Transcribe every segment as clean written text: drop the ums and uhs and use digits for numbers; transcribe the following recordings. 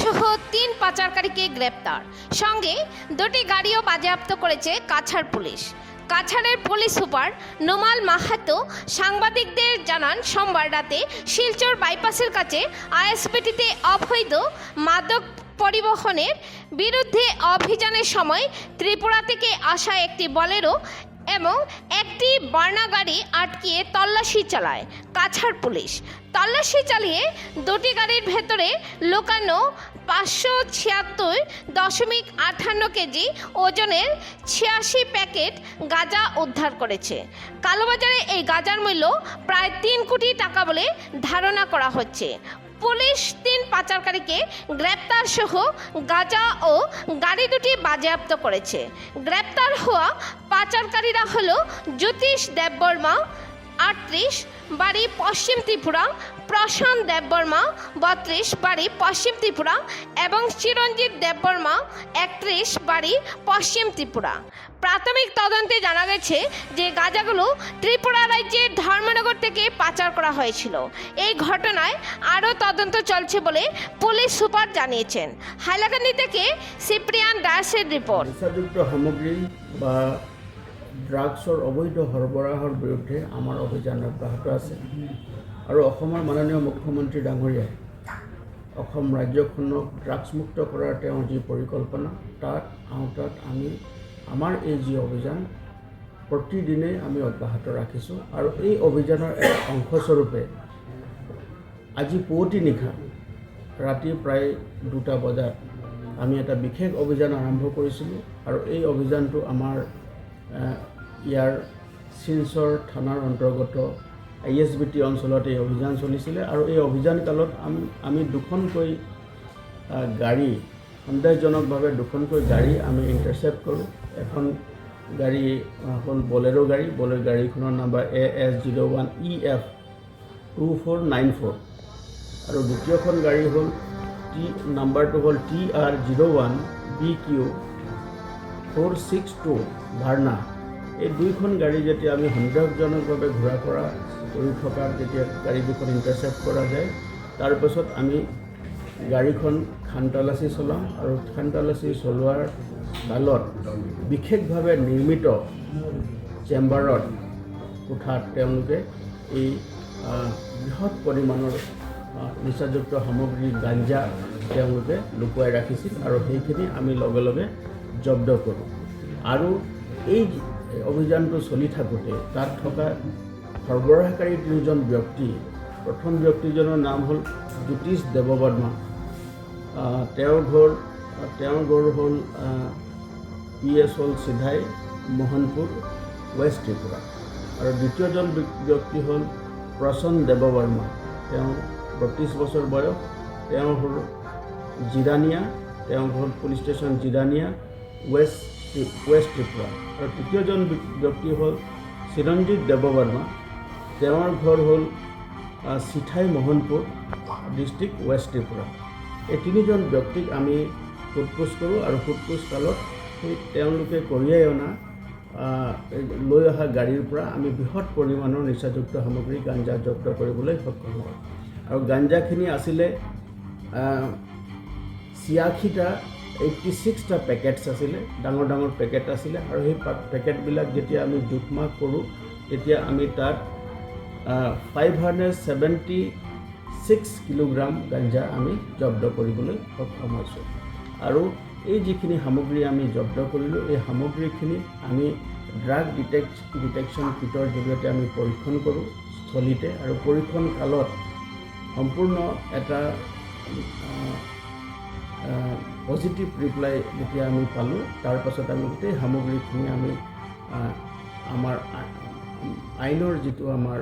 সহ 3 পাচারকারীকে গ্রেপ্তার। সঙ্গে 2টি গাড়িও বাজেয়াপ্ত করেছে কাছাড় পুলিশ। কাছাড়ের পুলিশ সুপার নোমাল মাহাতো সাংবাদিকদের জানান, সোমবার রাতে শিলচর বাইপাসের কাছে আইএসবিটিতে অবৈধ মাদক পরিবহনের বিরুদ্ধে অভিযানের সময় ত্রিপুরা থেকে আসা একটি বোলেরো এবং একটি বার্না গাড়ি আটকিয়ে তল্লাশি চালায় কাছাড় পুলিশ। তল্লাশি চালিয়ে 2টি গাড়ির ভেতরে লুকানো 576.58 কেজি ওজনের 86 প্যাকেট গাঁজা উদ্ধার করেছে। কালোবাজারে এই গাঁজার মূল্য প্রায় 3 কোটি টাকা বলে ধারণা করা হচ্ছে। পুলিশ 3 পাচারকারীকে গ্রেপ্তার সহ গাঁজা ও গাড়ি দুটি বাজেয়াপ্ত করেছে। গ্রেপ্তার হওয়া পাচারকারীরা হলো জ্যোতিষ দেববর্মা 38, বাড়ি পশ্চিম ত্রিপুরা, প্রশান্ত দেববর্মা 32, বাড়ি পশ্চিম ত্রিপুরা এবং চিরঞ্জিত দেববর্মা 31, বাড়ি পশ্চিম ত্রিপুরা। প্রাথমিক তদন্তে জানা গেছে যে গাঁজাগুলো ত্রিপুরা রাজ্যের ধর্মনগর থেকে পাচার করা হয়েছিল। এই ঘটনায় আরও তদন্ত চলছে বলে পুলিশ সুপার জানিয়েছেন। হাইলাকান্দি থেকে সিপ্রিয়ান দাসের রিপোর্ট। নিচাযুক্ত সামগ্ৰী বা ড্ৰাগছৰ অবৈধ সৰবৰাহৰ বিৰুদ্ধে আমাৰ অভিযান অব্যাহত আছে আৰু অসমৰ মাননীয় মুখ্যমন্ত্ৰী ডাঙৰীয়াই অসম ৰাজ্যখনক ড্ৰাগছমুক্ত কৰাৰ তেওঁৰ যি পৰিকল্পনা তাত আওতাত আমি আমাৰ এই যি অভিযান প্ৰতিদিনেই আমি অব্যাহত ৰাখিছোঁ আৰু এই অভিযানৰ এক অংশস্বৰূপে আজি পুৱতি নিশা ৰাতি প্ৰায় 2টা বজাত আমি এটা বিশেষ অভিযান আৰম্ভ কৰিছিলোঁ আৰু এই অভিযানটো আমাৰ ইয়াৰ শিলচৰ থানাৰ অন্তৰ্গত আইএছবিটি অঞ্চলত এই অভিযান চলিছিলে আৰু এই অভিযান কালত আমি দুখনকৈ গাড়ী সন্দেহজনকভাৱে দুখনকৈ গাড়ী আমি ইণ্টাৰচেপ্ট কৰোঁ। এখন গাড়ী হ'ল বলেৰো গাড়ী, বলেৰো গাড়ীখনৰ নাম্বাৰ AS01EF2494 আৰু দ্বিতীয়খন গাড়ী হ'ল নাম্বাৰটো হ'ল TR01BQ462 ভাৰ্না। এই দুইখন গাড়ী যেতিয়া আমি সন্দেহজনকভাৱে ঘূৰা ফুৰা কৰি থকাৰ যেতিয়া গাড়ী দুখন ইণ্টাৰচেপ্ট কৰা যায়, তাৰপাছত আমি গাড়ীখন খানতালাচী চলাওঁ আৰু খানতালাচী চলোৱাৰ কালত বিশেষভাৱে নিৰ্মিত চেম্বাৰত কোঠাত তেওঁলোকে এই বৃহৎ পৰিমাণৰ নিচাযুক্ত সামগ্ৰী গাঞ্জা তেওঁলোকে লুকুৱাই ৰাখিছিল আৰু সেইখিনি আমি লগে লগে জব্দ কৰোঁ। আৰু এই অভিযানটো চলি থাকোঁতে তাত থকা সৰবৰাহকাৰী 3জন ব্যক্তি, প্ৰথম ব্যক্তিজনৰ নাম হ'ল জ্যোতিষ দেৱবৰ্মা। তেওঁৰ ঘৰ হ'ল PS হ'ল চিধাই মোহনপুৰ ৱেষ্ট ত্ৰিপুৰা আৰু দ্বিতীয়জন ব্যক্তি হ'ল প্ৰশান্ত দেৱবৰ্মা। তেওঁ 32 বছৰ বয়স। তেওঁ হ'ল জিৰানিয়া, তেওঁ হ'ল police station Jirania west Tripura. আৰু তৃতীয়জন ব্যক্তি হ'ল চিৰঞ্জিত দেৱবৰ্মা। তেওঁৰ ঘৰ হ'ল চিঠাই মোহনপুৰ ডিষ্ট্ৰিক্ট ৱেষ্ট ত্ৰিপুৰা। এই 3জন ব্যক্তিক আমি সোধপোছ কৰোঁ আৰু সোধপোছ কালত সেই তেওঁলোকে কঢ়িয়াই অনা লৈ অহা গাড়ীৰ পৰা আমি বৃহৎ পৰিমাণৰ নিচাযুক্ত সামগ্ৰী গাঞ্জা জব্দ কৰিবলৈ সক্ষম হওঁ। আৰু গাঞ্জাখিনি আছিলে 86টা পেকেটছ আছিলে, ডাঙৰ ডাঙৰ পেকেট আছিলে। আৰু সেই পেকেটবিলাক যেতিয়া আমি জোখমাখ কৰোঁ তেতিয়া আমি তাত 576 কিলোগ্ৰাম গাঞ্জা আমি জব্দ কৰিবলৈ সক্ষম হৈছোঁ। আৰু এই যিখিনি সামগ্ৰী আমি জব্দ কৰিলোঁ, এই সামগ্ৰীখিনি আমি ড্ৰাগ ডিটেকশ্যন কিটৰ জৰিয়তে আমি পৰীক্ষণ কৰোঁ স্থলীতে। আৰু পৰীক্ষণ কালত সম্পূৰ্ণ এটা পজিটিভ ৰিপ্লাই যেতিয়া আমি পালোঁ, তাৰ পাছত আমি গোটেই সামগ্ৰীখিনি আমি আমাৰ আইনৰ যিটো আমাৰ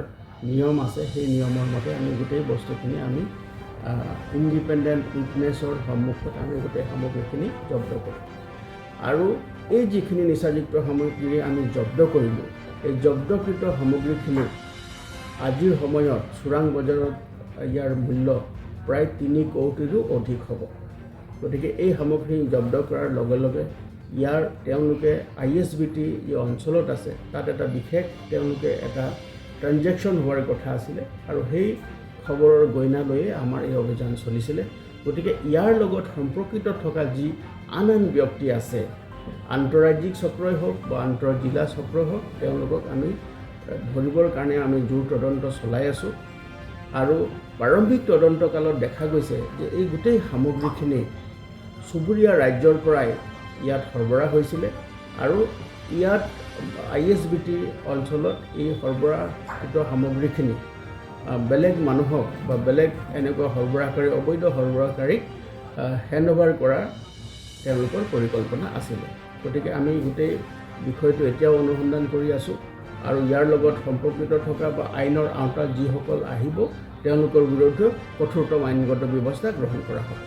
নিয়ম আছে সেই নিয়মৰ মতে আমি গোটেই বস্তুখিনি আমি ইণ্ডিপেণ্ডেণ্ট উইটনেছৰ সন্মুখত আমি গোটেই সামগ্ৰীখিনি জব্দ কৰোঁ। আৰু এই যিখিনি নিচাযুক্ত সামগ্ৰী আমি জব্দ কৰিলোঁ, এই জব্দকৃত সামগ্ৰীখিনি আজিৰ সময়ত চোৰাং বজাৰত ইয়াৰ মূল্য প্ৰায় 3 কোটিৰো অধিক হ'ব। গতিকে এই সামগ্ৰী জব্দ কৰাৰ লগে লগে ইয়াৰ তেওঁলোকে আইএছবিটি যি অঞ্চলত আছে তাত এটা বিশেষ তেওঁলোকে এটা ট্ৰানজেকশ্যন হোৱাৰ কথা আছিলে আৰু সেই খবৰৰ গইনা লৈয়ে আমাৰ এই অভিযান চলিছিলে। গতিকে ইয়াৰ লগত সম্পৰ্কিত থকা যি আন আন ব্যক্তি আছে, আন্তঃৰাজ্যিক চক্ৰই হওক বা আন্তঃজিলা চক্ৰই হওক, তেওঁলোকক আমি ধৰিবৰ কাৰণে আমি জোৰ তদন্ত চলাই আছোঁ। আৰু প্ৰাৰম্ভিক তদন্তকালত দেখা গৈছে যে এই গোটেই সামগ্ৰীখিনি চুবুৰীয়া ৰাজ্যৰ পৰাই ইয়াত সৰবৰাহ হৈছিলে আৰু ইয়াত ISBT অঞ্চলত এই সৰবৰাহিত সামগ্ৰীখিনি বেলেগ মানুহক বা বেলেগ এনেকুৱা সৰবৰাহকাৰী, অবৈধ সৰবৰাহকাৰীক হেণ্ডঅভাৰ কৰাৰ তেওঁলোকৰ পৰিকল্পনা আছিলে। গতিকে আমি গোটেই বিষয়টো এতিয়াও অনুসন্ধান কৰি আছোঁ আৰু ইয়াৰ লগত সম্পৰ্কিত থকা বা আইনৰ আওতাত যিসকল আহিব তেওঁলোকৰ বিৰুদ্ধে কঠোৰতম আইনগত ব্যৱস্থা গ্ৰহণ কৰা হ'ব।